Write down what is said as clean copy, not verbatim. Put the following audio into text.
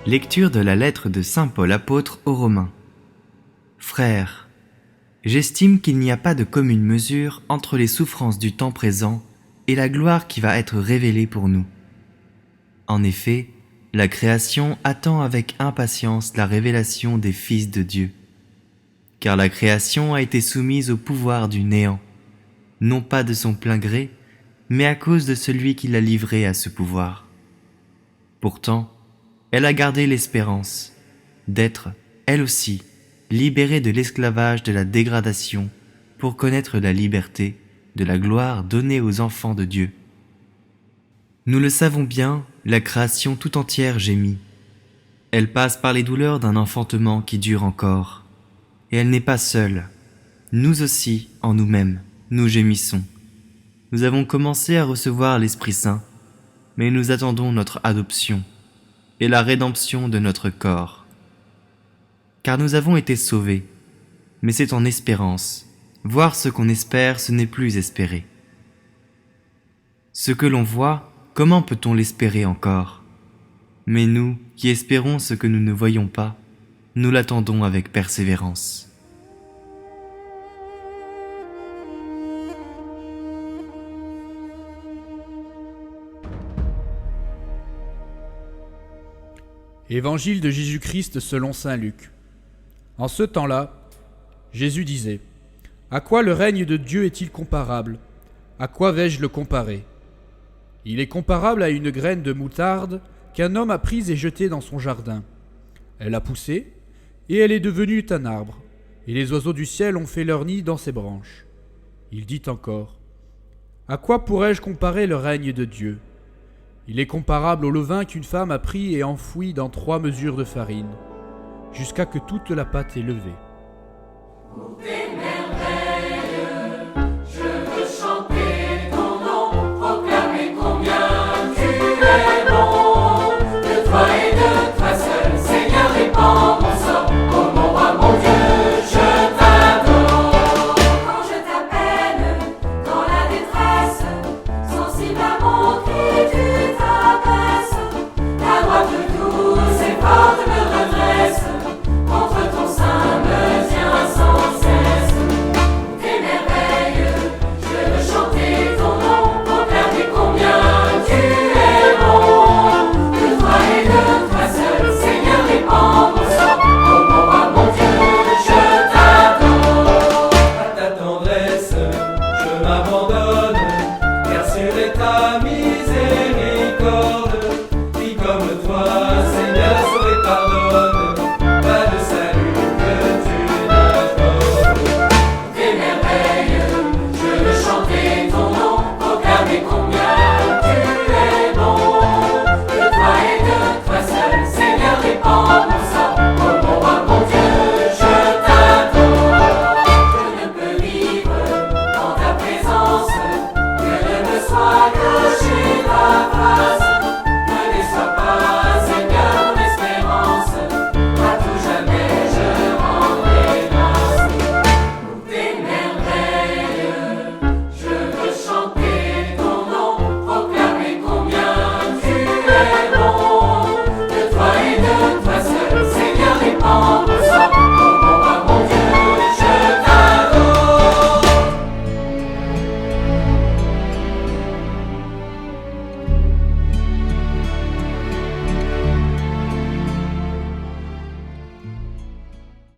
Lecture de la lettre de saint Paul apôtre aux Romains. Frères, j'estime qu'il n'y a pas de commune mesure entre les souffrances du temps présent et la gloire qui va être révélée pour nous. En effet, la création attend avec impatience la révélation des fils de Dieu. Car la création a été soumise au pouvoir du néant, non pas de son plein gré, mais à cause de celui qui l'a livrée à ce pouvoir. Pourtant, elle a gardé l'espérance d'être, elle aussi, libérée de l'esclavage de la dégradation pour connaître la liberté de la gloire donnée aux enfants de Dieu. Nous le savons bien, la création tout entière gémit. Elle passe par les douleurs d'un enfantement qui dure encore. Et elle n'est pas seule. Nous aussi, en nous-mêmes, nous gémissons. Nous avons commencé à recevoir l'Esprit Saint, mais nous attendons notre adoption et la rédemption de notre corps. Car nous avons été sauvés, mais c'est en espérance. Voir ce qu'on espère, ce n'est plus espérer. Ce que l'on voit, comment peut-on l'espérer encore? Mais nous, qui espérons ce que nous ne voyons pas, nous l'attendons avec persévérance. Évangile de Jésus-Christ selon saint Luc. En ce temps-là, Jésus disait : « À quoi le règne de Dieu est-il comparable ? À quoi vais-je le comparer ? Il est comparable à une graine de moutarde qu'un homme a prise et jetée dans son jardin. Elle a poussé, et elle est devenue un arbre, et les oiseaux du ciel ont fait leur nid dans ses branches. » Il dit encore : « À quoi pourrais-je comparer le règne de Dieu ? Il est comparable au levain qu'une femme a pris et enfoui dans 3 mesures de farine, jusqu'à que toute la pâte est levée. »